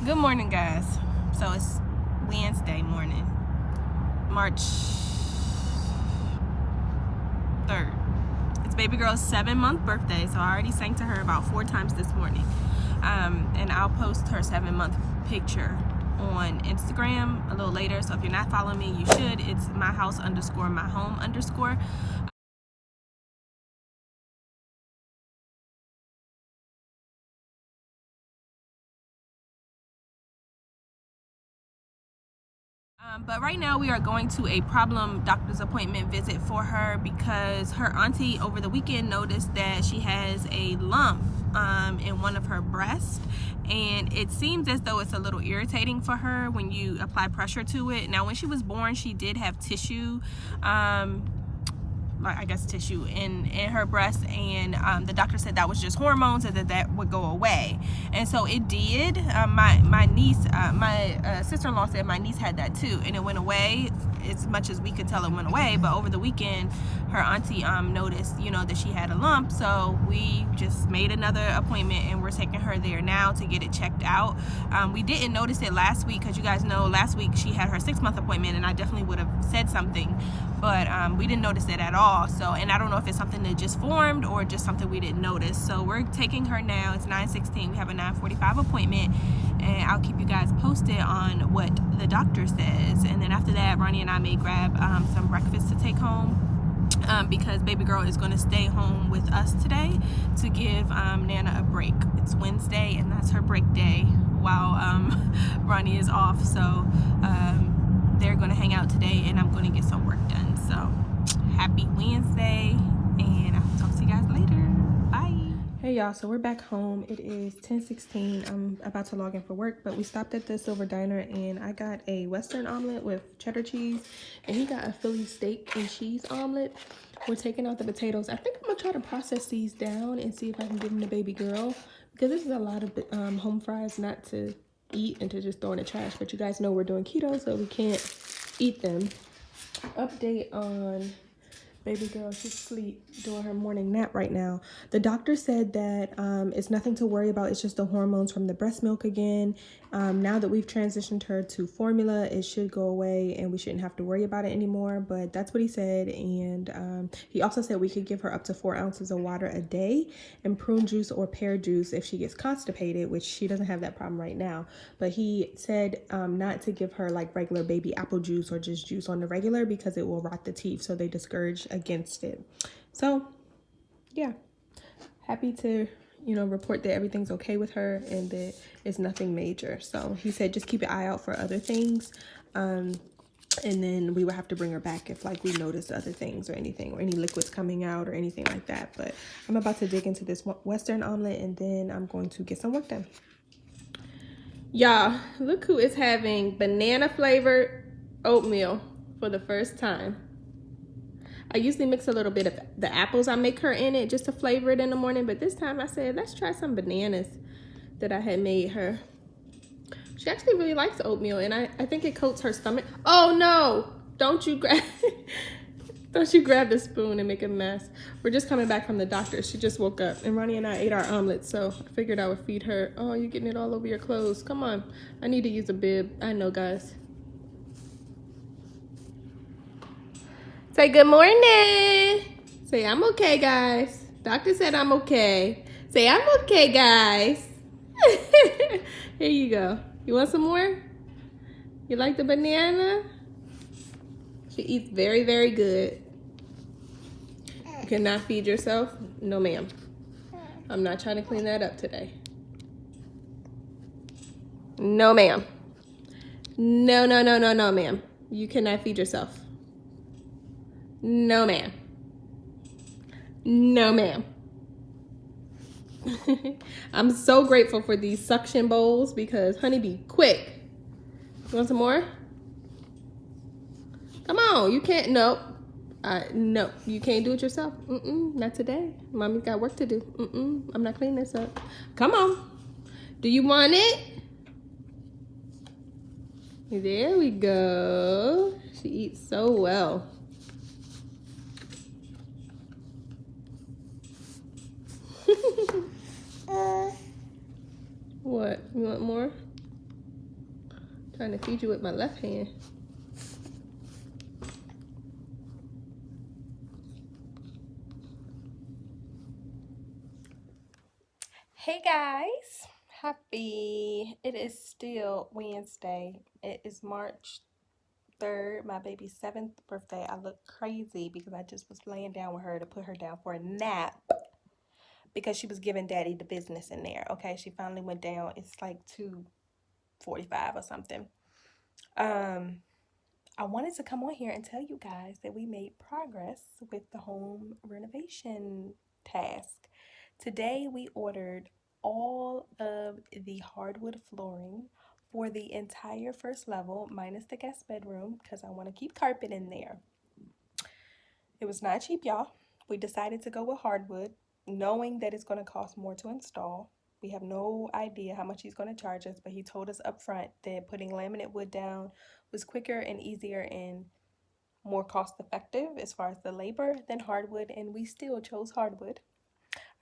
Good morning, guys. So it's Wednesday morning, March 3rd. It's baby girl's 7-month birthday, so I already sang to her about 4 times this morning. And I'll post her 7-month picture on Instagram a little later. So if you're not following me, you should. It's myhouse_myhome_. But right now we are going to a problem doctor's appointment visit for her because her auntie over the weekend noticed that she has a lump in one of her breasts, and it seems as though it's a little irritating for her when you apply pressure to it. Now, when she was born, she did have tissue, tissue in her breast, and the doctor said that was just hormones and that would go away, and so it did. My niece, my sister-in-law said my niece had that too, and it went away as much as we could tell. It went away, but over the weekend her auntie noticed that she had a lump, so we just made another appointment and we're taking her there now to get it checked out. We didn't notice it last week because you guys know last week she had her 6-month appointment, and I definitely would have said something, but we didn't notice it at all. So, and I don't know if it's something that just formed or just something we didn't notice. So we're taking her now. It's 9:16. We have a 9:45 appointment, and I'll keep you guys posted on what the doctor says. And then after that, Ronnie and I may grab some breakfast to take home, because baby girl is going to stay home with us today to give Nana a break. It's Wednesday, and that's her break day while Ronnie is off. So they're going to hang out today, and I'm going to get some work done. So happy Wednesday, and I'll talk to you guys later. Bye. Hey y'all, so we're back home. It is 10:16. I'm about to log in for work, but we stopped at the Silver Diner, and I got a Western omelet with cheddar cheese, and he got a Philly steak and cheese omelet. We're taking out the potatoes. I think I'm gonna try to process these down and see if I can give them to baby girl, because this is a lot of home fries not to eat and to just throw in the trash. But you guys know we're doing keto, so we can't eat them. Update on baby girl, she's asleep doing her morning nap right now. The doctor said that it's nothing to worry about. It's just the hormones from the breast milk again. Now that we've transitioned her to formula, it should go away and we shouldn't have to worry about it anymore. But that's what he said. And he also said we could give her up to 4 ounces of water a day and prune juice or pear juice if she gets constipated, which she doesn't have that problem right now. But he said not to give her like regular baby apple juice or just juice on the regular, because it will rot the teeth. So they discourage against it. So yeah, happy to report that everything's okay with her and that it's nothing major. So he said just keep an eye out for other things, and then we would have to bring her back if like we notice other things or anything, or any liquids coming out or anything like that. But I'm about to dig into this Western omelet, and then I'm going to get some work done. Y'all, look who is having banana flavored oatmeal for the first time. I usually mix a little bit of the apples I make her in it just to flavor it in the morning, but this time I said let's try some bananas that I had made her. She actually really likes oatmeal, and I think it coats her stomach. Oh no, don't you grab the spoon and make a mess. We're just coming back from the doctor. She just woke up, and Ronnie and I ate our omelet, so I figured I would feed her. Oh, you're getting it all over your clothes. Come on, I need to use a bib. I know, guys. Say good morning. Say I'm okay, guys. Doctor said I'm okay. Say I'm okay, guys. Here you go. You want some more? You like the banana? She eats very, very good. You cannot feed yourself? No, ma'am. I'm not trying to clean that up today. No, ma'am. No, no, no, no, no, ma'am. You cannot feed yourself. No, ma'am. No, ma'am. I'm so grateful for these suction bowls because honey be quick. You want some more? Come on, you can't. Nope. No, you can't do it yourself. Not today. Mommy's got work to do. I'm not cleaning this up. Come on. Do you want it? There we go. She eats so well. What? You want more? Trying to feed you with my left hand. Hey guys, it is still Wednesday. It is March 3rd, my baby's 7th birthday. I look crazy because I just was laying down with her to put her down for a nap because she was giving daddy the business in there. Okay, she finally went down. It's like 2:45 or something. I wanted to come on here and tell you guys that we made progress with the home renovation task. Today we ordered all of the hardwood flooring for the entire first level minus the guest bedroom because I want to keep carpet in there. It was not cheap, y'all. We decided to go with hardwood knowing that it's going to cost more to install. We have no idea how much he's going to charge us, but he told us up front that putting laminate wood down was quicker and easier and more cost effective as far as the labor than hardwood, and we still chose hardwood.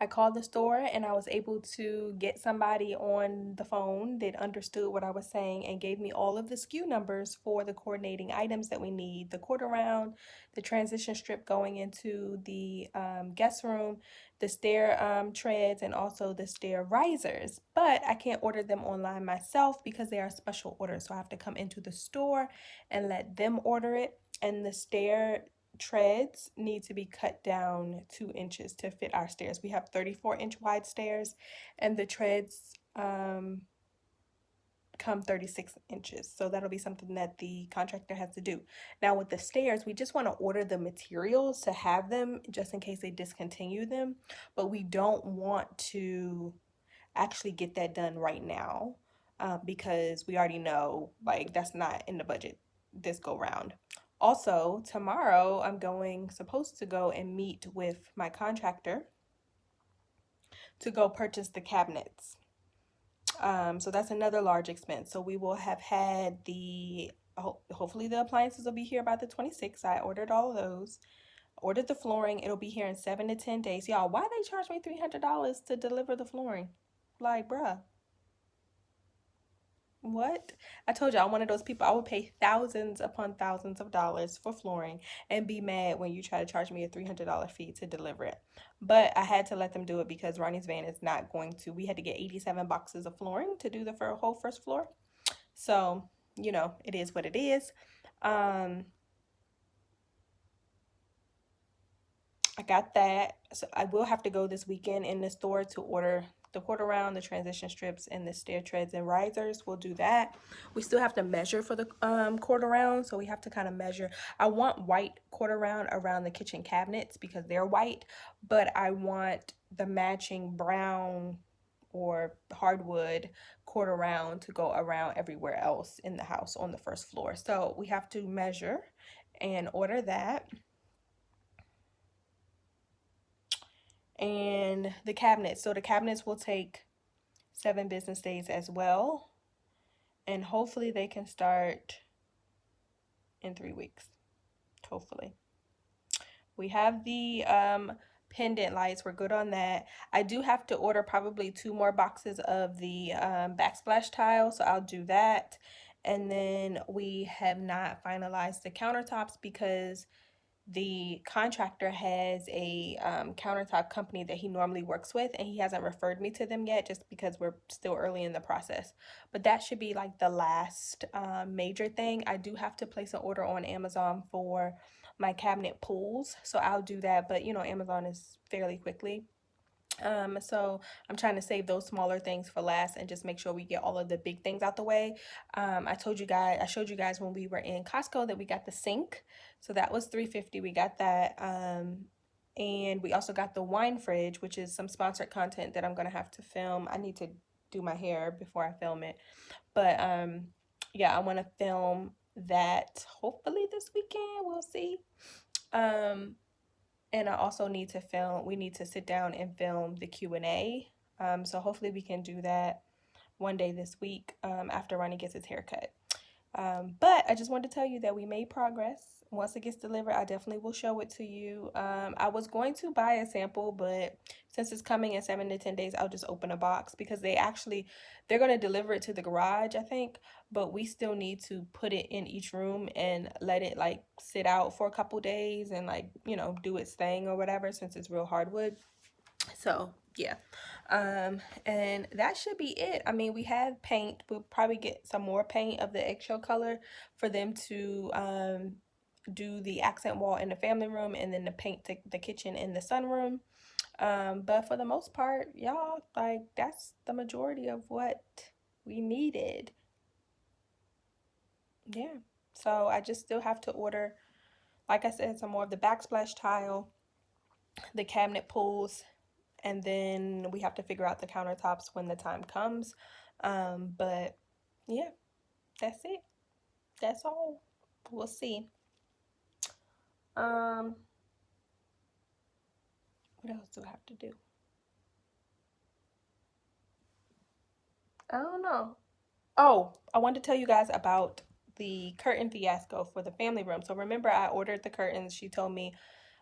I called the store and I was able to get somebody on the phone that understood what I was saying and gave me all of the SKU numbers for the coordinating items that we need: the quarter round, the transition strip going into the guest room, the stair treads, and also the stair risers. But I can't order them online myself because they are special orders, so I have to come into the store and let them order it. And the stair treads need to be cut down 2 inches to fit our stairs. We have 34-inch wide stairs, and the treads come 36 inches. So that'll be something that the contractor has to do. Now with the stairs, we just want to order the materials to have them just in case they discontinue them, but we don't want to actually get that done right now because we already know like that's not in the budget this go round. Also, tomorrow I'm supposed to go and meet with my contractor to go purchase the cabinets. So that's another large expense. So we will have had hopefully the appliances will be here by the 26th. I ordered all of those. Ordered the flooring. It'll be here in 7 to 10 days. Y'all, why they charge me $300 to deliver the flooring? Like, bruh. What? I told you I'm one of those people. I would pay thousands upon thousands of dollars for flooring and be mad when you try to charge me a $300 fee to deliver it. But I had to let them do it because Ronnie's van is not going to. We had to get 87 boxes of flooring to do the whole first floor. So, you know, it is what it is. I got that. So I will have to go this weekend in the store to order the quarter round, the transition strips, and the stair treads and risers. We'll do that. We still have to measure for the quarter round, so we have to kind of measure. I want white quarter round around the kitchen cabinets because they're white, but I want the matching brown or hardwood quarter round to go around everywhere else in the house on the first floor. So we have to measure and order that. And the cabinets. So the cabinets will take 7 business days as well. And hopefully they can start in 3 weeks. Hopefully. We have the pendant lights. We're good on that. I do have to order probably 2 more boxes of the backsplash tile. So I'll do that. And then we have not finalized the countertops because the contractor has a countertop company that he normally works with, and he hasn't referred me to them yet just because we're still early in the process. But that should be like the last major thing. I do have to place an order on Amazon for my cabinet pulls, so I'll do that. But you know, Amazon is fairly quickly. So I'm trying to save those smaller things for last and just make sure we get all of the big things out the way. I showed you guys when we were in Costco that we got the sink. So that was $350. We got that. And we also got the wine fridge, which is some sponsored content that I'm going to have to film. I need to do my hair before I film it. But yeah, I want to film that hopefully this weekend. We'll see. And I also need to we need to sit down and film the Q&A. So hopefully we can do that one day this week after Ronnie gets his haircut. But I just wanted to tell you that we made progress. Once it gets delivered, I definitely will show it to you. I was going to buy a sample, but since it's coming in 7 to 10 days, I'll just open a box because they're going to deliver it to the garage, I think, but we still need to put it in each room and let it like sit out for a couple days and like, do its thing or whatever since it's real hardwood. So yeah, and that should be it. I mean, we have paint. We'll probably get some more paint of the eggshell color for them to do the accent wall in the family room, and then to paint the kitchen in the sunroom. But for the most part, y'all, like that's the majority of what we needed. Yeah. So I just still have to order, like I said, some more of the backsplash tile, the cabinet pulls, and then we have to figure out the countertops when the time comes. But yeah, that's it. That's all. We'll see. What else do I have to do? I don't know. Oh, I wanted to tell you guys about the curtain fiasco for the family room. So remember, I ordered the curtains. She told me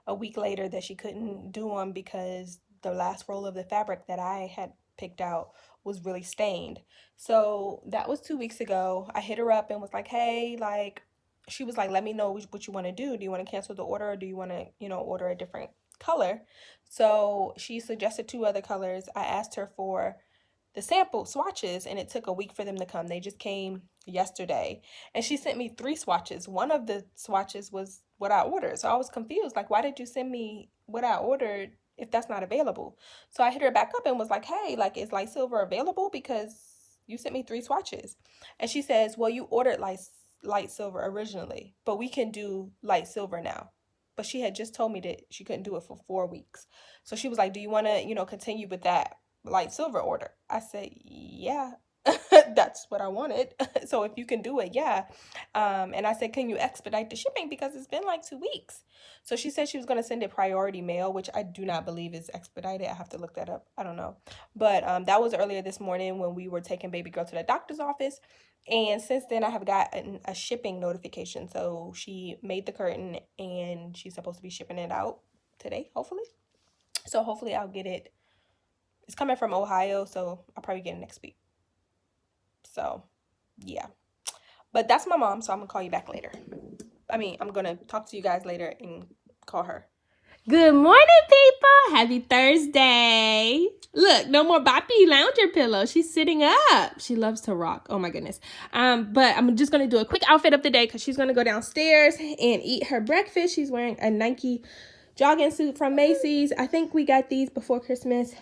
a week later that she couldn't do them because the last roll of the fabric that I had picked out was really stained. So that was 2 weeks ago. I hit her up and was like, hey, like, she was like, let me know what you want to do. Do you want to cancel the order or do you want to, order a different color? So she suggested two other colors. I asked her for the sample swatches and it took a week for them to come. They just came yesterday and she sent me 3 swatches. One of the swatches was what I ordered, so I was confused, like, why did you send me what I ordered if that's not available? So I hit her back up and was like, hey, like, is light silver available because you sent me 3 swatches? And she says, well, you ordered light silver originally, but we can do light silver now. But she had just told me that she couldn't do it for 4 weeks. So she was like, do you want to continue with that light silver order? I said, yeah. That's what I wanted. So if you can do it, yeah. And I said, can you expedite the shipping because it's been like 2 weeks? So she said she was going to send it priority mail, which I do not believe is expedited. I have to look that up. I don't know. But that was earlier this morning when we were taking baby girl to the doctor's office. And since then I have gotten a shipping notification. So she made the curtain and she's supposed to be shipping it out today, hopefully. So hopefully I'll get it. It's coming from Ohio, so I'll probably get it next week. So, yeah. But that's my mom, so I'm going to call you back later. I'm going to talk to you guys later and call her. Good morning, people. Happy Thursday. Look, no more Boppy lounger pillow. She's sitting up. She loves to rock. Oh, my goodness. But I'm just going to do a quick outfit of the day because she's going to go downstairs and eat her breakfast. She's wearing a Nike jogging suit from Macy's. I think we got these before Christmas.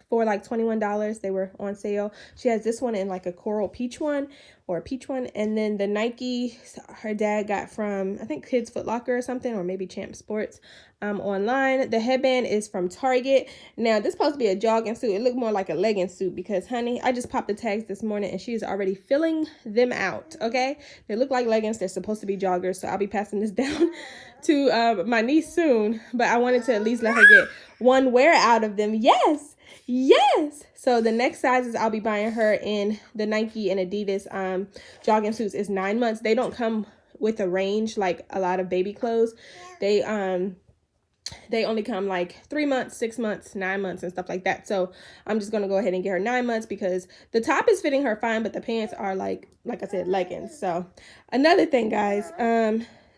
For like $21. They were on sale. She has this one in like a coral peach one or a peach one. And then the Nike her dad got from, I think, Kids Foot Locker or something, or maybe Champ Sports online. The headband is from Target. Now, this is supposed to be a jogging suit. It looked more like a legging suit because, honey, I just popped the tags this morning and she's already filling them out, okay? They look like leggings. They're supposed to be joggers, so I'll be passing this down to my niece soon. But I wanted to at least let her get one wear out of them. Yes! So the next sizes I'll be buying her in the Nike and Adidas jogging suits is 9 months. They don't come with a range like a lot of baby clothes. They only come like 3 months, 6 months, 9 months and stuff like that. So I'm just going to go ahead and get her 9 months because the top is fitting her fine, but the pants are like I said, leggings. So another thing, guys,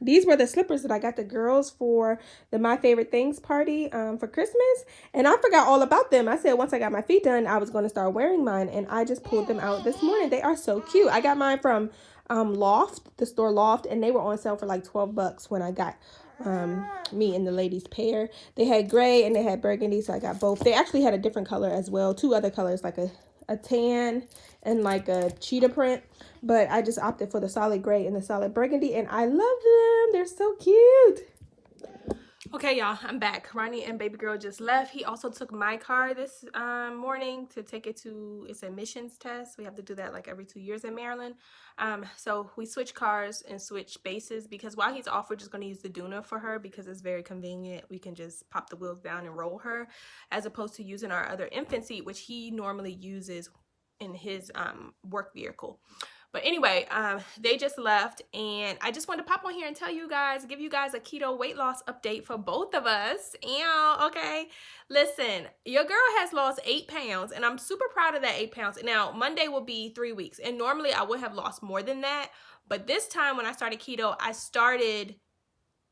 these were the slippers that I got the girls for the My Favorite Things party for Christmas. And I forgot all about them. I said once I got my feet done, I was going to start wearing mine. And I just pulled them out this morning. They are so cute. I got mine from Loft, the store Loft. And they were on sale for like $12 when I got me and the ladies pair. They had gray and they had burgundy. So I got both. They actually had a different color as well. 2 other colors, like a tan and like a cheetah print, but I just opted for the solid gray and the solid burgundy, and I love them. They're so cute. Okay, y'all, I'm back. Ronnie and baby girl just left. He also took my car this morning to take it to its emissions test. We have to do that like every 2 years in Maryland. So we switch cars and switch bases because while he's off, we're just going to use the Duna for her because it's very convenient. We can just pop the wheels down and roll her as opposed to using our other infant seat, which he normally uses in his work vehicle. But anyway, they just left, and I just wanted to pop on here and tell you guys, give you guys a keto weight loss update for both of us. Okay, listen, your girl has lost 8 pounds, and I'm super proud of that 8 pounds. Now, Monday will be 3 weeks, and normally I would have lost more than that, but this time when I started keto, I started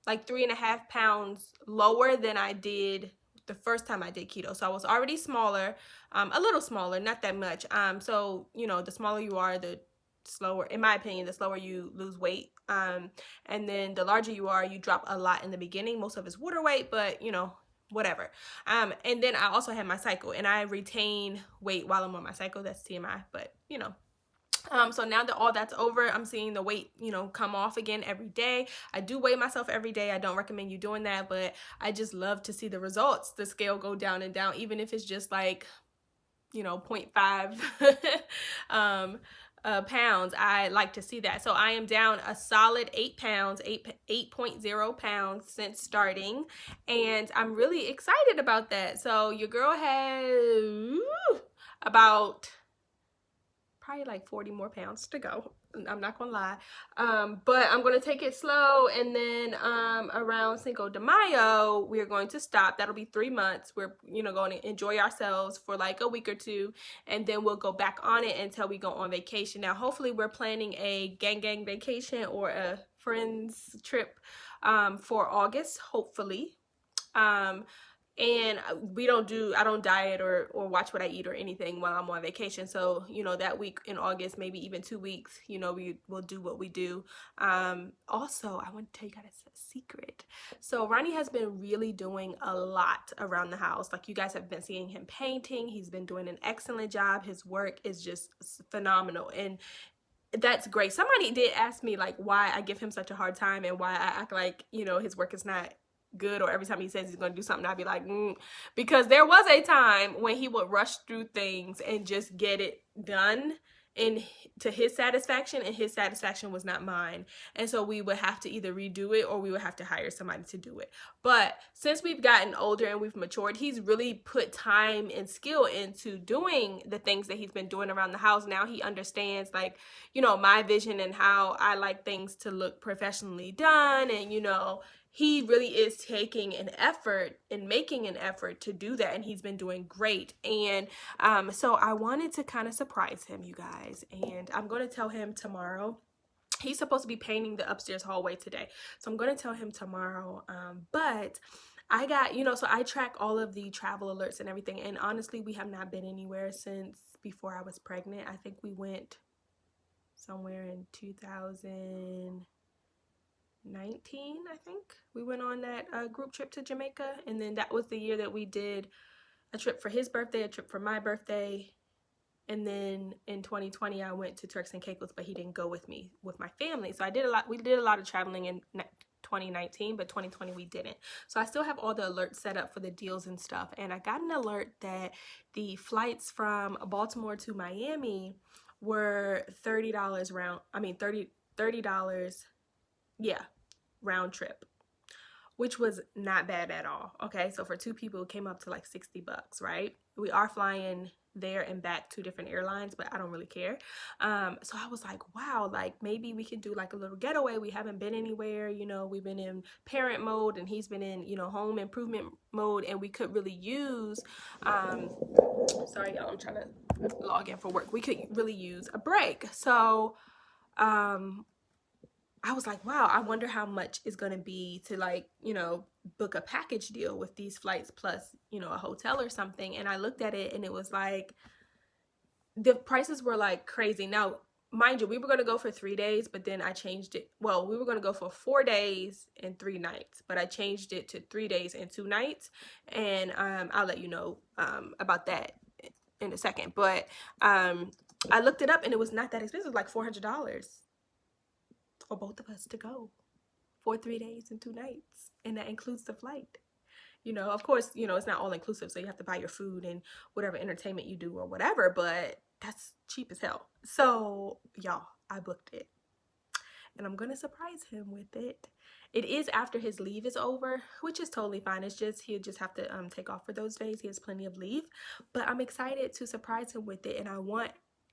like 3.5 pounds lower than I did the first time I did keto. So I was already smaller, a little smaller, not that much. So, you know, the smaller you are, the slower, in my opinion, the slower you lose weight. And then the larger you are, you drop a lot in the beginning. Most of it's water weight, but you know, whatever. And then I also had my cycle, and I retain weight while I'm on my cycle. That's TMI, but you know. So now that all that's over, I'm seeing the weight, you know, come off again every day. I do weigh myself every day. I don't recommend you doing that, but I just love to see the results, the scale go down and down, even if it's just like, you know, 0.5 pounds. I like to see that. So I am down a solid 8 pounds, 8.0 pounds since starting, and I'm really excited about that. So your girl has about probably like 40 more pounds to go. I'm not gonna lie, but I'm gonna take it slow, and then around Cinco de Mayo we're going to stop. That'll be 3 months. We're, you know, going to enjoy ourselves for like a week or two, and then we'll go back on it until we go on vacation. Now hopefully we're planning a gang vacation or a friends trip for August, hopefully. And I don't diet or watch what I eat or anything while I'm on vacation. So, you know, that week in August, maybe even 2 weeks, you know, we will do what we do. Also, I want to tell you guys a secret. So Ronnie has been really doing a lot around the house. Like, you guys have been seeing him painting. He's been doing an excellent job. His work is just phenomenal. And that's great. Somebody did ask me like why I give him such a hard time and why I act like, you know, his work is not good, or every time he says he's going to do something, I'd be like, because there was a time when he would rush through things and just get it done and to his satisfaction, and his satisfaction was not mine. And so we would have to either redo it or we would have to hire somebody to do it. But since we've gotten older and we've matured, he's really put time and skill into doing the things that he's been doing around the house. Now he understands, like, you know, my vision and how I like things to look professionally done, and you know, he really is taking an effort and making an effort to do that, and he's been doing great. And so I wanted to kind of surprise him, you guys, and I'm going to tell him tomorrow. He's supposed to be painting the upstairs hallway today, so I'm going to tell him tomorrow. But I got, you know, so I track all of the travel alerts and everything, and honestly, we have not been anywhere since before I was pregnant. I think we went somewhere in 2019, I think. We went on that group trip to Jamaica, and then that was the year that we did a trip for his birthday, a trip for my birthday, and then in 2020 I went to Turks and Caicos, but he didn't go with me, with my family. So we did a lot of traveling in 2019, but 2020 we didn't. So I still have all the alerts set up for the deals and stuff, and I got an alert that the flights from Baltimore to Miami were $30 round trip, which was not bad at all. Okay, so for 2 people it came up to like $60, right? We are flying there and back 2 different airlines, but I don't really care. So I was like, wow, like maybe we could do like a little getaway. We haven't been anywhere, you know, we've been in parent mode and he's been in, you know, home improvement mode, and we could really use sorry y'all, I'm trying to log in for work. We could really use a break. So I was like, wow, I wonder how much it's going to be to, like, you know, book a package deal with these flights plus, you know, a hotel or something. And I looked at it and it was like, the prices were like crazy. Now, mind you, we were going to go for 3 days, but then I changed it. Well, we were going to go for 4 days and 3 nights, but I changed it to 3 days and 2 nights. And I'll let you know about that in a second. But I looked it up and it was not that expensive, like $400 for both of us to go for 3 days and 2 nights, and that includes the flight. You know, of course, you know, it's not all inclusive, so you have to buy your food and whatever entertainment you do or whatever, but that's cheap as hell. So y'all, I booked it, and I'm gonna surprise him with it. It is after his leave is over, which is totally fine. It's just he'll just have to take off for those days. He has plenty of leave, but I'm excited to surprise him with it, and I want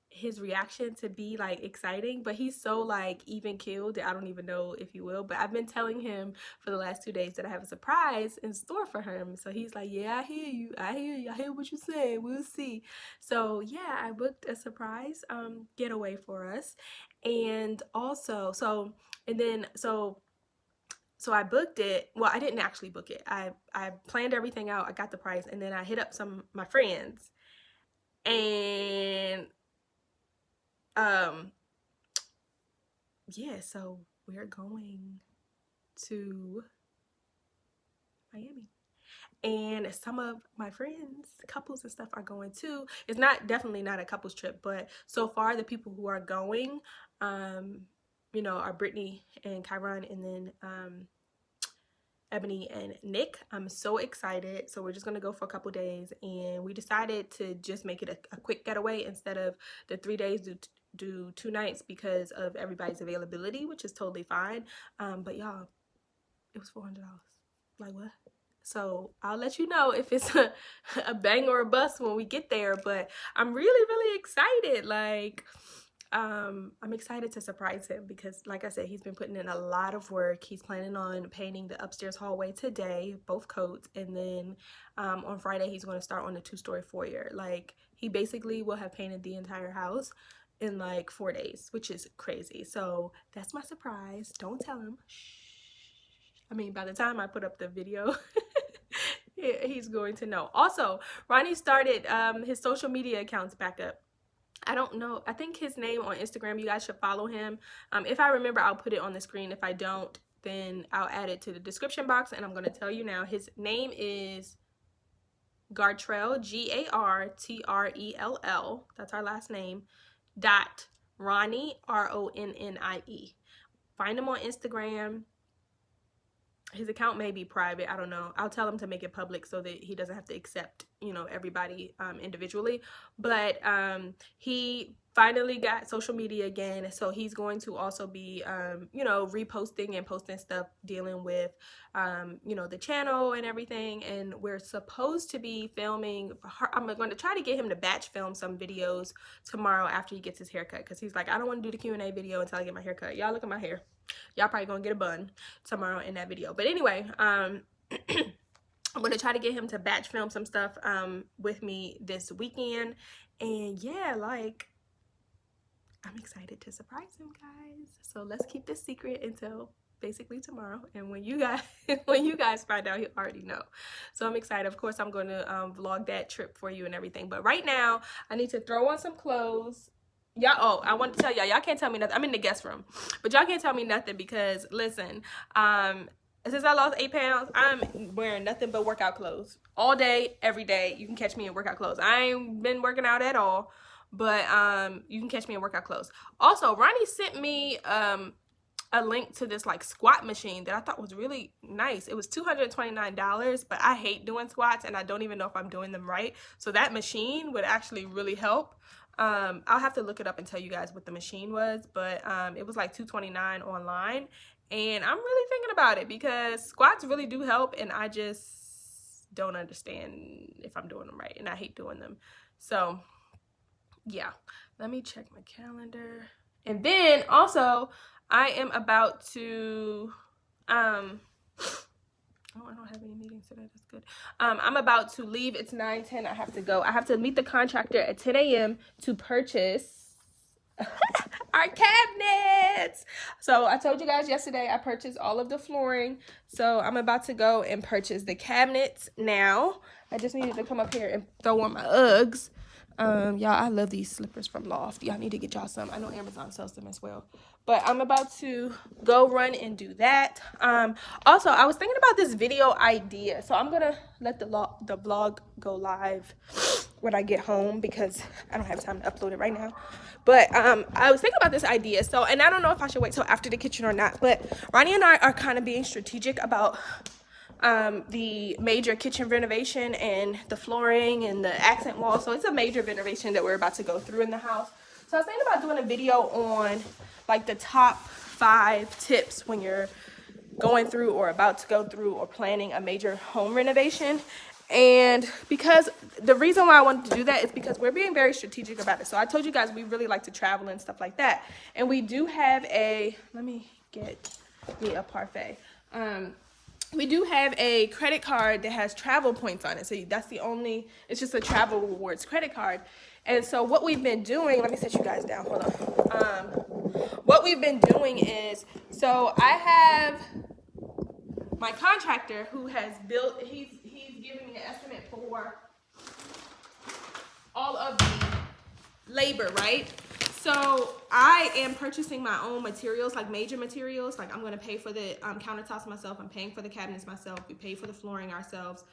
his reaction to be like exciting, but he's so like even keeled that I don't even know if he will. But I've been telling him for the last 2 days that I have a surprise in store for him, so he's like, yeah, I hear you, I hear what you're saying, we'll see. So yeah, I booked a surprise getaway for us. And also so I booked it. Well, I didn't actually book it. I planned everything out. I got the price, and then I hit up some of my friends, and yeah, so we're going to Miami. And some of my friends, couples and stuff, are going too. It's definitely not a couples trip, but so far the people who are going, you know, are Brittany and Kyron, and then Ebony and Nick. I'm so excited. So we're just gonna go for a couple days, and we decided to just make it a quick getaway instead of the 3 days, do 2 nights because of everybody's availability, which is totally fine. But y'all, it was $400. Like, what? So I'll let you know if it's a bang or a bust when we get there. But I'm really excited. Like, I'm excited to surprise him because, like I said, he's been putting in a lot of work. He's planning on painting the upstairs hallway today, both coats, and then on Friday he's going to start on the 2-story foyer. Like, he basically will have painted the entire house in like 4 days, which is crazy. So that's my surprise. Don't tell him. Shh. I mean, by the time I put up the video, he's going to know. Also, Ronnie started his social media accounts back up. I don't know. I think his name on Instagram, you guys should follow him. If I remember, I'll put it on the screen. If I don't, then I'll add it to the description box. And I'm going to tell you now. His name is Gartrell, Gartrell. That's our last name. Ronnie, Ronnie. Find him on Instagram. His account may be private. I don't know. I'll tell him to make it public so that he doesn't have to accept, you know, everybody individually. But he finally got social media again, so he's going to also be you know, reposting and posting stuff dealing with you know, the channel and everything. And we're supposed to be filming, I'm going to try to get him to batch film some videos tomorrow after he gets his haircut, because he's like, I don't want to do the Q&A video until I get my haircut. Y'all look at my hair. Y'all probably gonna get a bun tomorrow in that video. But anyway, I'm gonna try to get him to batch film some stuff with me this weekend. And yeah, like, I'm excited to surprise him, guys. So let's keep this secret until basically tomorrow. And when you guys find out, you already know. So I'm excited. Of course, I'm gonna vlog that trip for you and everything. But right now, I need to throw on some clothes. Y'all, oh, I want to tell y'all can't tell me nothing. I'm in the guest room, but y'all can't tell me nothing because, listen, since I lost 8 pounds, I'm wearing nothing but workout clothes all day, every day. You can catch me in workout clothes. I ain't been working out at all, but you can catch me in workout clothes. Also, Ronnie sent me a link to this like squat machine that I thought was really nice. It was $229, but I hate doing squats and I don't even know if I'm doing them right. So that machine would actually really help. I'll have to look it up and tell you guys what the machine was, but it was like $229 online, and I'm really thinking about it because squats really do help, and I just don't understand if I'm doing them right, and I hate doing them. So yeah, let me check my calendar. And then also I am about to oh, I don't have any meetings today. That's good. I'm about to leave. It's 9:10. I have to go. I have to meet the contractor at 10 a.m. to purchase our cabinets. So I told you guys yesterday I purchased all of the flooring. So I'm about to go and purchase the cabinets now. I just needed to come up here and throw on my Uggs. Y'all, I love these slippers from Loft. Y'all need to get y'all some. I know Amazon sells them as well. But I'm about to go run and do that. Also, I was thinking about this video idea. So I'm going to let the vlog go live when I get home because I don't have time to upload it right now. But I was thinking about this idea. So, and I don't know if I should wait till after the kitchen or not. But Ronnie and I are kind of being strategic about the major kitchen renovation and the flooring and the accent wall. So it's a major renovation that we're about to go through in the house. So I was thinking about doing a video on like the top 5 tips when you're going through or about to go through or planning a major home renovation. And because the reason why I wanted to do that is because we're being very strategic about it. So I told you guys we really like to travel and stuff like that. And we do have let me get me a parfait. We do have a credit card that has travel points on it. So that's it's just a travel rewards credit card. And so what we've been doing, let me set you guys down, hold on. What we've been doing is, so I have my contractor who has built, he's giving me an estimate for all of the labor, right? So I am purchasing my own materials, like major materials. Like I'm going to pay for the countertops myself. I'm paying for the cabinets myself. We pay for the flooring ourselves.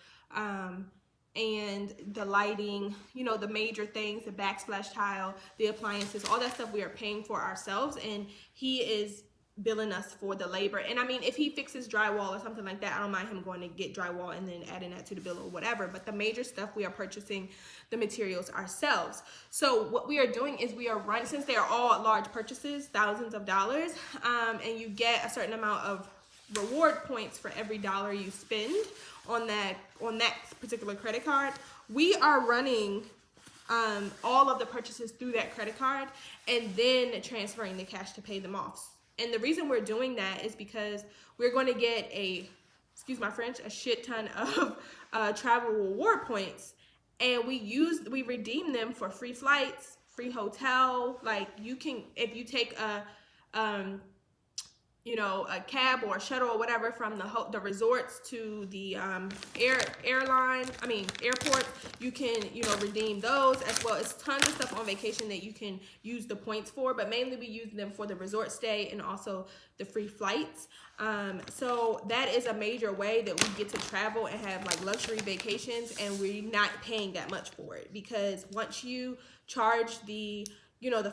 And the lighting, you know, the major things, the backsplash tile, the appliances, all that stuff we are paying for ourselves. And he is billing us for the labor. And I mean, if he fixes drywall or something like that, I don't mind him going to get drywall and then adding that to the bill or whatever. But the major stuff, we are purchasing the materials ourselves. So what we are doing is we are running, since they are all large purchases, thousands of dollars, and you get a certain amount of reward points for every dollar you spend on that particular credit card. We are running all of the purchases through that credit card and then transferring the cash to pay them off. And the reason we're doing that is because we're going to get excuse my French, a shit ton of travel reward points. And we redeem them for free flights, free hotel. Like you can, if you take you know, a cab or a shuttle or whatever from the resorts to the airport, you can, you know, redeem those as well as tons of stuff on vacation that you can use the points for, but mainly we use them for the resort stay and also the free flights. So that is a major way that we get to travel and have like luxury vacations, and we're not paying that much for it, because once you charge the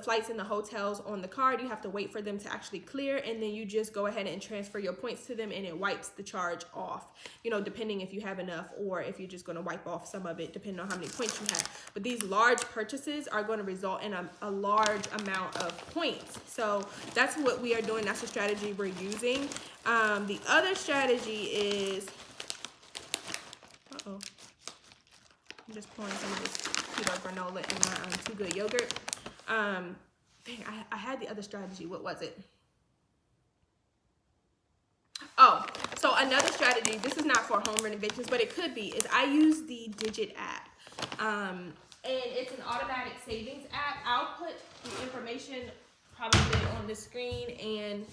flights and the hotels on the card, you have to wait for them to actually clear, and then you just go ahead and transfer your points to them, and it wipes the charge off, you know, depending if you have enough or if you're just going to wipe off some of it, depending on how many points you have. But these large purchases are going to result in a large amount of points. So that's what we are doing. That's the strategy we're using. The other strategy is, I'm just pouring some of this keto granola in my Too Good yogurt. Dang, I had the other strategy. What was it? Oh, so another strategy, this is not for home renovations, but it could be, is I use the Digit app. And it's an automatic savings app. I'll put the information probably on the screen and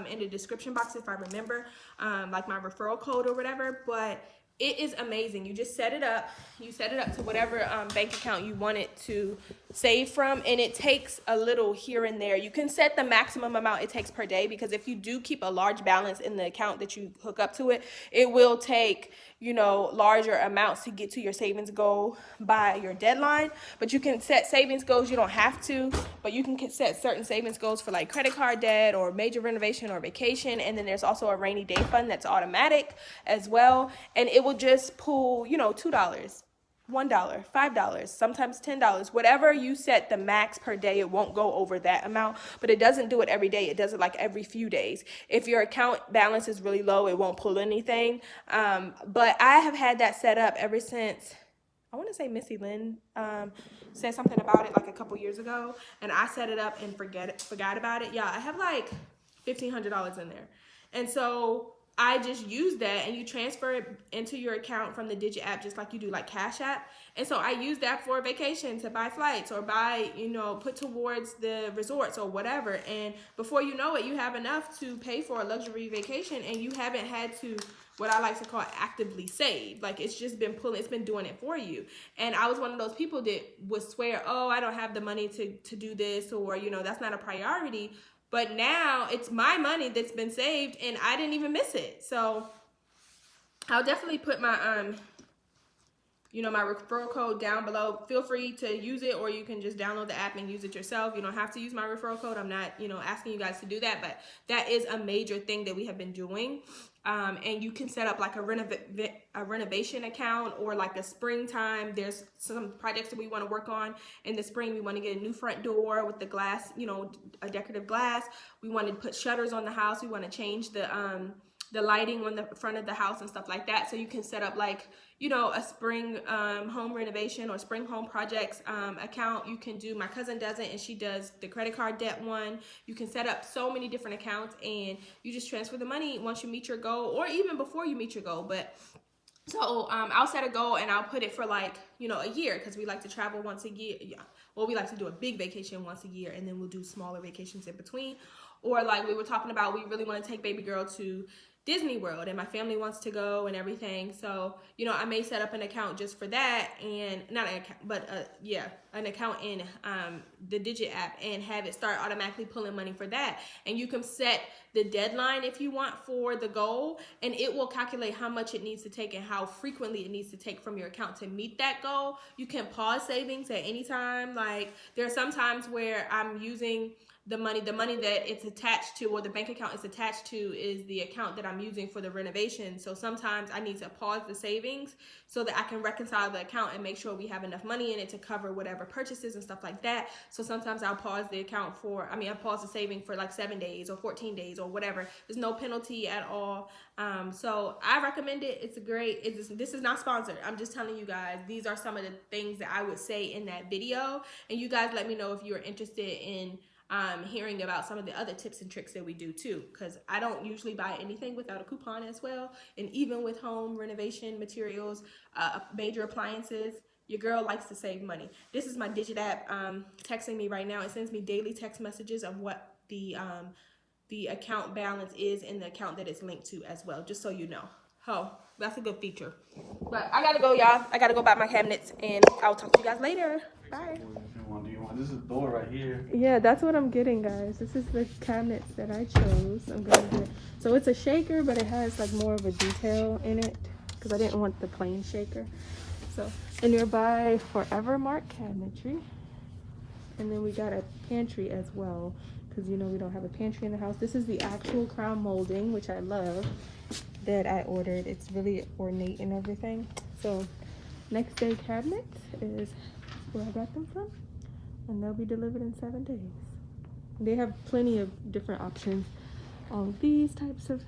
in the description box if I remember, like my referral code or whatever, but it is amazing. You just set it up. You set it up to whatever bank account you want it to save from, and it takes a little here and there. You can set the maximum amount it takes per day, because if you do keep a large balance in the account that you hook up to it, it will take, you know, larger amounts to get to your savings goal by your deadline. But you can set savings goals. You don't have to, but you can set certain savings goals for like credit card debt or major renovation or vacation. And then there's also a rainy day fund that's automatic as well. And it will just pull, you know, $2, $1, $5, sometimes $10, whatever you set the max per day. It won't go over that amount, but it doesn't do it every day. It does it like every few days. If your account balance is really low, it won't pull anything. But I have had that set up ever since, I want to say Missy Lynn said something about it like a couple years ago, and I set it up and forgot about it. Yeah, I have like $1,500 in there. And so I just use that, and you transfer it into your account from the Digit app, just like you do like Cash App. And so I use that for a vacation, to buy flights or buy, you know, put towards the resorts or whatever. And before you know it, you have enough to pay for a luxury vacation, and you haven't had to, what I like to call, actively save. Like it's just been pulling, it's been doing it for you. And I was one of those people that would swear, oh, I don't have the money to do this, or, you know, that's not a priority. But now it's my money that's been saved, and I didn't even miss it. So I'll definitely put my, you know, my referral code down below. Feel free to use it, or you can just download the app and use it yourself. You don't have to use my referral code. I'm not, you know, asking you guys to do that, but that is a major thing that we have been doing. And you can set up like a renovation account, or like a springtime. There's some projects that we want to work on in the spring. We want to get a new front door with the glass, you know, a decorative glass. We want to put shutters on the house. We want to change the the lighting on the front of the house and stuff like that. So you can set up like, you know, a spring home renovation or spring home projects account. You can do, my cousin does it, and she does the credit card debt one. You can set up so many different accounts, and you just transfer the money once you meet your goal, or even before you meet your goal. But so I'll set a goal and I'll put it for like, you know, a year, because we like to travel once a year. Yeah. Well, we like to do a big vacation once a year, and then we'll do smaller vacations in between. Or like we were talking about, we really want to take baby girl to Disney World, and my family wants to go and everything. So, you know, I may set up an account just for that, and not an account, but an account in the Digit app, and have it start automatically pulling money for that. And you can set the deadline if you want for the goal, and it will calculate how much it needs to take and how frequently it needs to take from your account to meet that goal. You can pause savings at any time. Like, there are some times where I'm using the money that it's attached to, or the bank account is attached to, is the account that I'm using for the renovation. So sometimes I need to pause the savings so that I can reconcile the account and make sure we have enough money in it to cover whatever purchases and stuff like that. So sometimes I'll pause the account for, I pause the saving for like 7 days or 14 days or whatever. There's no penalty at all. So I recommend it. It's a great, this is not sponsored. I'm just telling you guys, these are some of the things that I would say in that video. And you guys let me know if you're interested in hearing about some of the other tips and tricks that we do too, because I don't usually buy anything without a coupon as well. And even with home renovation materials, major appliances, your girl likes to save money. This is my Digit app texting me right now. It sends me daily text messages of what the account balance is in the account that it's linked to as well, just so you know. Oh, that's a good feature. But I gotta go, y'all. I gotta go buy my cabinets, and I'll talk to you guys later. Bye. This is the door right here. Yeah, that's what I'm getting, guys. This is the cabinets that I chose. I'm gonna get. So it's a shaker, but it has like more of a detail in it, because I didn't want the plain shaker. So, and nearby Forever Mark cabinetry, and then we got a pantry as well, because you know we don't have a pantry in the house. This is the actual crown molding, which I love, that I ordered. It's really ornate and everything. So next day cabinets is where I got them from, and they'll be delivered in 7 days. They have plenty of different options, all of these types of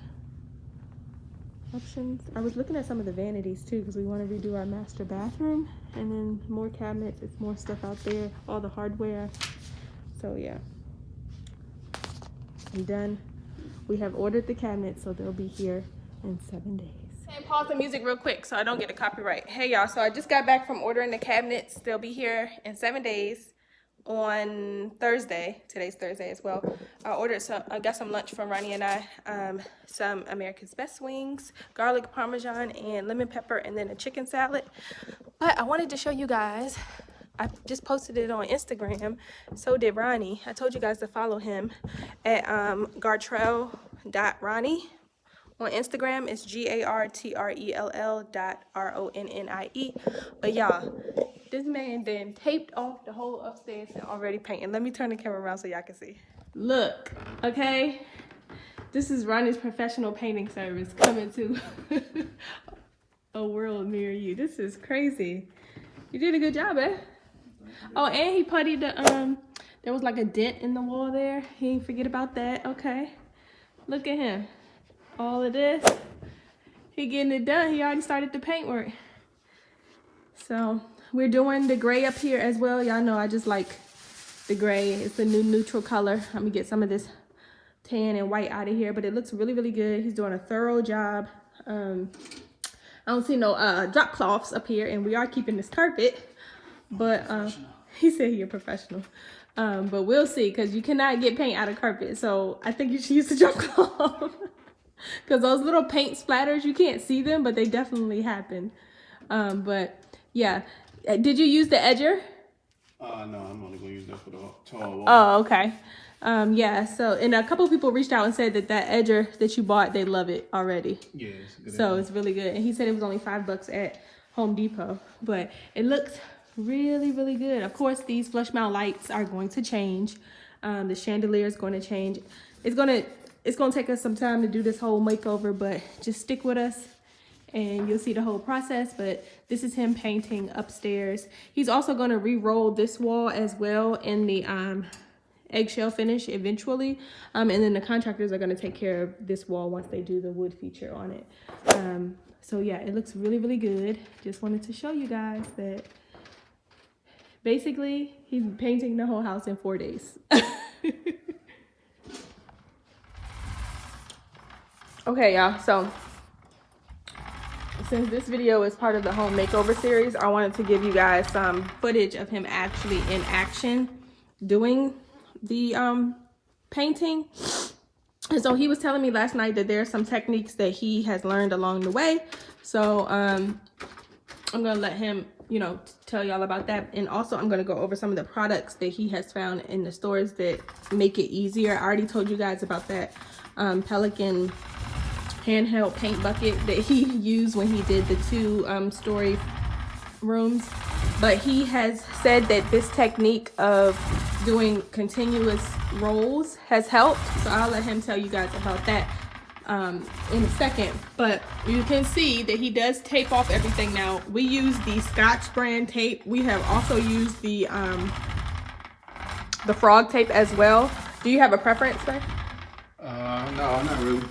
options. I was looking at some of the vanities too, because we want to redo our master bathroom, and then more cabinets. It's more stuff out there, all the hardware. So yeah, I'm done. We have ordered the cabinets, so they'll be here in 7 days. And pause the music real quick so I don't get a copyright. Hey y'all, so I just got back from ordering the cabinets. They'll be here in 7 days on Thursday. Today's Thursday as well. I got some lunch from Ronnie and I. Some America's Best wings, garlic parmesan, and lemon pepper, and then a chicken salad. But I wanted to show you guys, I just posted it on Instagram. So did Ronnie. I told you guys to follow him at gartrell.ronnie. On Instagram, it's GARTRELL.RONNIE. But y'all, this man then taped off the whole upstairs and already painting. Let me turn the camera around so y'all can see. Look, okay? This is Ronnie's professional painting service coming to a world near you. This is crazy. You did a good job, eh? Oh, and he puttied the, there was like a dent in the wall there. He didn't forget about that, okay? Look at him. All of this, he getting it done. He already started the paint work. So we're doing the gray up here as well. Y'all know I just like the gray. It's a new neutral color. I'm gonna get some of this tan and white out of here, but it looks really, really good. He's doing a thorough job. I don't see no drop cloths up here, and we are keeping this carpet, but he said he's a professional. But we'll see, because you cannot get paint out of carpet. So I think you should use the drop cloth. Because those little paint splatters, you can't see them, but they definitely happen. But yeah, did you use the edger? No, I'm only gonna use that for the tall wall. Oh, okay. Yeah, so, and a couple people reached out and said that edger that you bought, they love it already. Yeah, it's good. So it's really good. And he said it was only $5 at Home Depot, but it looks really, really good. Of course, these flush mount lights are going to change. The chandelier is going to change. It's gonna take us some time to do this whole makeover, but just stick with us and you'll see the whole process. But this is him painting upstairs. He's also going to re-roll this wall as well in the eggshell finish eventually. And then the contractors are going to take care of this wall once they do the wood feature on it. So yeah, it looks really, really good. Just wanted to show you guys that basically he's painting the whole house in 4 days. Okay, y'all, so since this video is part of the home makeover series, I wanted to give you guys some footage of him actually in action doing the painting. And so he was telling me last night that there are some techniques that he has learned along the way. So I'm gonna let him, you know, tell y'all about that. And also I'm gonna go over some of the products that he has found in the stores that make it easier. I already told you guys about that Pelican handheld paint bucket that he used when he did the 2 story rooms. But he has said that this technique of doing continuous rolls has helped. So I'll let him tell you guys about that in a second. But you can see that he does tape off everything now. We use the Scotch brand tape. We have also used the frog tape as well. Do you have a preference there? No, not really.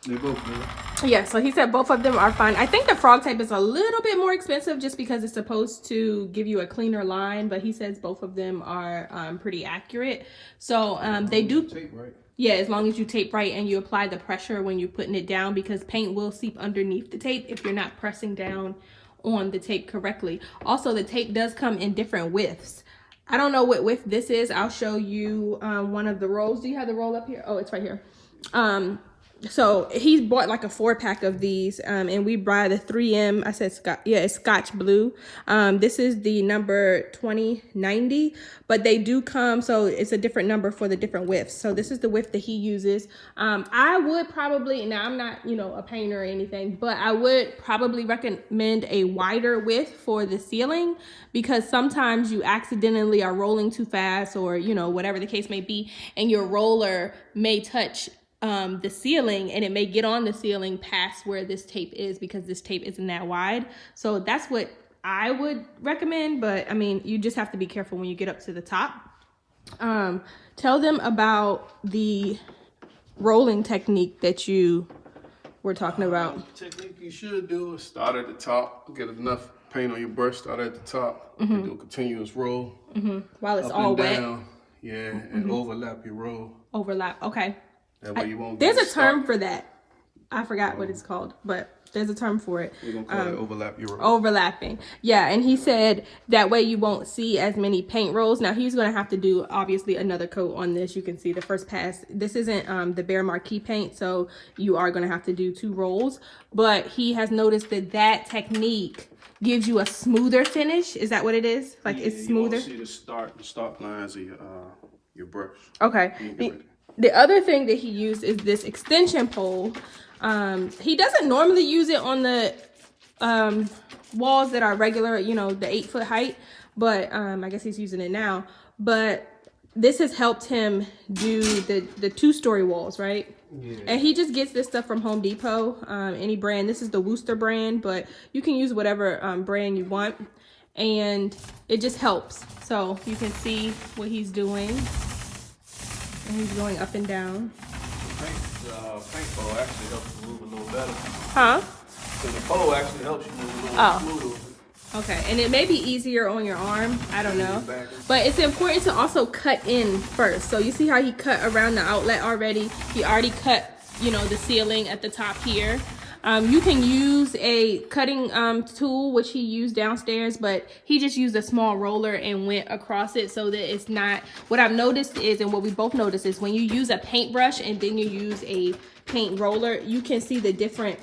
They both good. Yeah, so he said both of them are fine. I think the frog tape is a little bit more expensive just because it's supposed to give you a cleaner line, but he says both of them are pretty accurate. So they do tape right. Yeah, as long as you tape right and you apply the pressure when you're putting it down, because paint will seep underneath the tape if you're not pressing down on the tape correctly. Also, the tape does come in different widths. I don't know what width this is. I'll show you one of the rolls. Do you have the roll up here? Oh, it's right here. So he bought like a 4-pack of these, and we buy the 3M. I said Scotch, yeah, it's Scotch Blue. This is the number 2090, but they do come, so it's a different number for the different widths. So this is the width that he uses. I would probably, now I'm not, you know, a painter or anything, but I would probably recommend a wider width for the ceiling, because sometimes you accidentally are rolling too fast, or, you know, whatever the case may be, and your roller may touch the ceiling, and it may get on the ceiling past where this tape is, because this tape isn't that wide. So that's what I would recommend, but I mean, you just have to be careful when you get up to the top. Tell them about the rolling technique that you were talking about. Technique you should do is start at the top, get enough paint on your brush, start at the top, and do a continuous roll. While it's all wet. Down. Yeah, and overlap your roll. Overlap, okay. That way you won't there's get a term for that. I forgot what it's called, but there's a term for it. We're gonna call it overlap your roll. Overlapping. Yeah, and he said that way you won't see as many paint rolls. Now he's gonna have to do obviously another coat on this. You can see the first pass. This isn't the Behr Marquee paint, so you are gonna have to do 2 rolls. But he has noticed that that technique gives you a smoother finish. Is that what it is? Like, yeah, it's smoother? You see the start lines of your brush. Okay. The other thing that he used is this extension pole. He doesn't normally use it on the walls that are regular, you know, the 8-foot height, but I guess he's using it now. But this has helped him do the 2-story walls, right? Yeah. And he just gets this stuff from Home Depot, any brand. This is the Worcester brand, but you can use whatever brand you want, and it just helps. So you can see what he's doing. And he's going up and down. Paint pole actually helps you move a little better. Huh? So the pole actually helps you move a little smoother. Okay, and it may be easier on your arm. I don't know. But it's important to also cut in first. So you see how he cut around the outlet already? He already cut, you know, the ceiling at the top here. You can use a cutting tool, which he used downstairs, but he just used a small roller and went across it so that it's not, what I've noticed is, and what we both noticed is, when you use a paintbrush and then you use a paint roller, you can see the different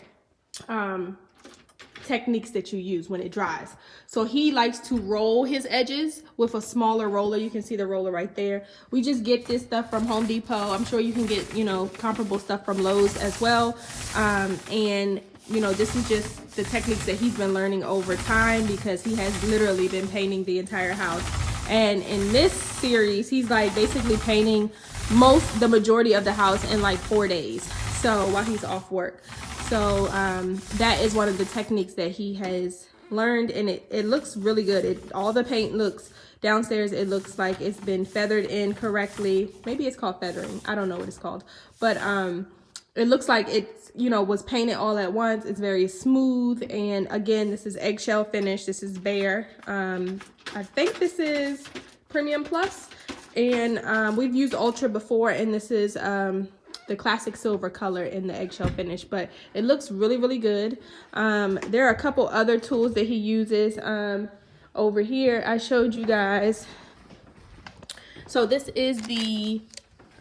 techniques that you use when it dries. So he likes to roll his edges with a smaller roller. You can see the roller right there. We just get this stuff from Home Depot. I'm sure you can get, you know, comparable stuff from Lowe's as well. And you know, this is just the techniques that he's been learning over time, because he has literally been painting the entire house. And in this series, he's like basically painting the majority of the house in like 4 days. So while he's off work. So that is one of the techniques that he has learned, and it looks really good. All the paint looks Downstairs, it looks like it's been feathered in correctly. Maybe it's called feathering. I don't know what it's called. But it looks like it's, you know, was painted all at once. It's very smooth. And again, this is eggshell finish. This is bare. I think this is Premium Plus. And we've used Ultra before, and this is the classic silver color in the eggshell finish, but it looks really, really good. There are a couple other tools that he uses. Over here, I showed you guys. So this is the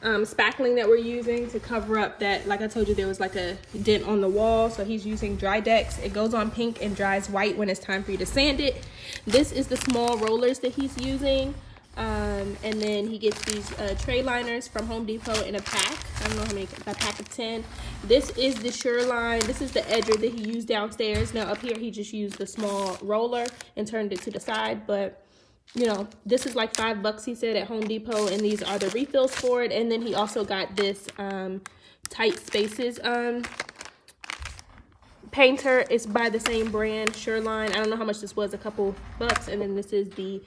spackling that we're using to cover up that, like I told you, there was like a dent on the wall. So he's using Dry Dex. It goes on pink and dries white when it's time for you to sand it. This is the small rollers that he's using. And then he gets these tray liners from Home Depot in a pack. I don't know how many, a pack of 10. This is the Sureline. This is the edger that he used downstairs. Now up here he just used the small roller and turned it to the side, but you know, this is like $5 he said at Home Depot, and these are the refills for it. And then he also got this Tight Spaces painter. It's by the same brand, Sureline. I don't know how much this was, a couple bucks. And then this is the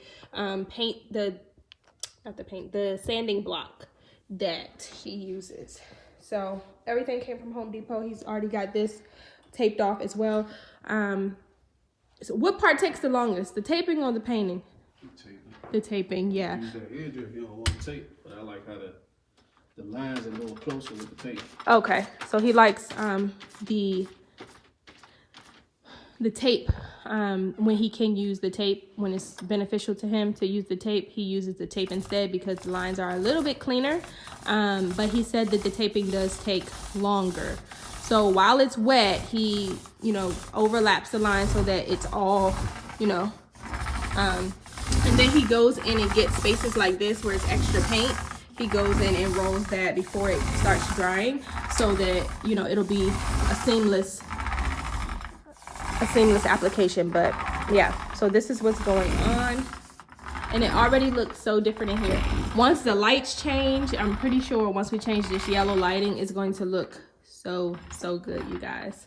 the sanding block that he uses. So everything came from Home Depot. He's already got this taped off as well. So what part takes the longest, the taping or the painting? The taping, yeah. Use that edge if you don't want to tape, but I like how the lines are a little closer with the tape. Okay, so he likes the tape, when he can use the tape, when it's beneficial to him to use the tape, he uses the tape instead because the lines are a little bit cleaner. But he said that the taping does take longer. So while it's wet, he, you know, overlaps the line so that it's all, you know, and then he goes in and gets spaces like this where it's extra paint. He goes in and rolls that before it starts drying so that, you know, it'll be a seamless application. But yeah, so this is what's going on, and it already looks so different in here. Once the lights change, I'm pretty sure once we change this yellow lighting, it's going to look so good, you guys.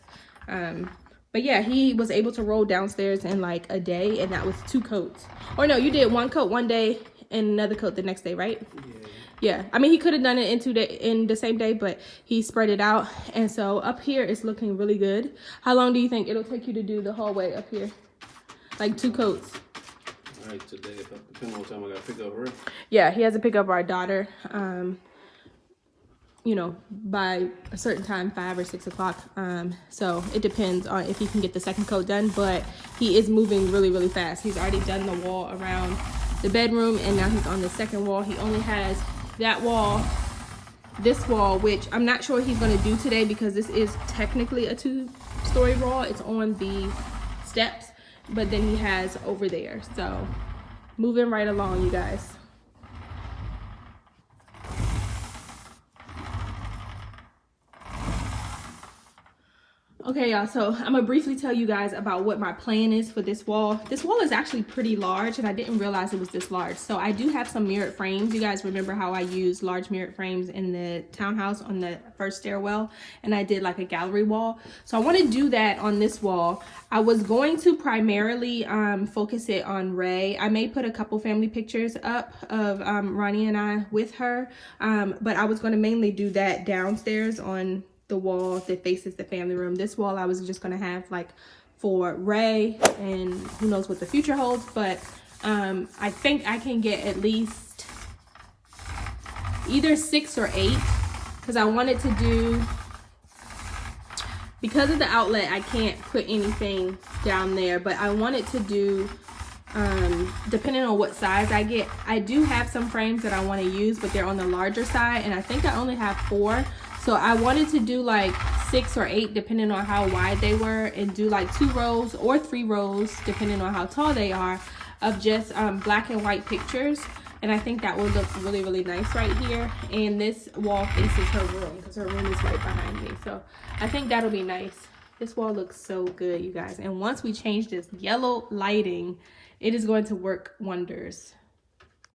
But yeah, he was able to roll downstairs in like a day, and that was 2 coats. Or no, you did 1 coat one day and another coat the next day, right? Yeah, I mean, he could have done it in the same day, but he spread it out. And so up here it's looking really good. How long do you think it'll take you to do the hallway up here? Like 2 coats. All right, today, depending on what time I gotta pick up her. Yeah, he has to pick up our daughter, you know, by a certain time, 5 or 6 o'clock. So it depends on if he can get the 2nd coat done, but he is moving really, really fast. He's already done the wall around the bedroom, and now he's on the 2nd wall. He only has that wall, this wall, which I'm not sure he's going to do today because this is technically a 2-story wall. It's on the steps, but then he has over there. So moving right along, you guys. Okay, y'all, so I'm gonna briefly tell you guys about what my plan is for this wall. This wall is actually pretty large, and I didn't realize it was this large. So I do have some mirrored frames. You guys remember how I used large mirrored frames in the townhouse on the first stairwell, and I did like a gallery wall. So I want to do that on this wall. I was going to primarily focus it on Ray. I may put a couple family pictures up of Ronnie and I with her, but I was going to mainly do that downstairs on the wall that faces the family room. This wall I was just gonna have like for Ray, and who knows what the future holds, but I think I can get at least either 6 or 8, because I wanted to do, because of the outlet I can't put anything down there, but I wanted to do depending on what size I get. I do have some frames that I want to use, but they're on the larger side, and I think I only have 4. So I wanted to do like 6 or 8 depending on how wide they were, and do like 2 rows or 3 rows depending on how tall they are of just black and white pictures. And I think that would look really, really nice right here. And this wall faces her room because her room is right behind me. So I think that'll be nice. This wall looks so good, you guys. And once we change this yellow lighting, it is going to work wonders.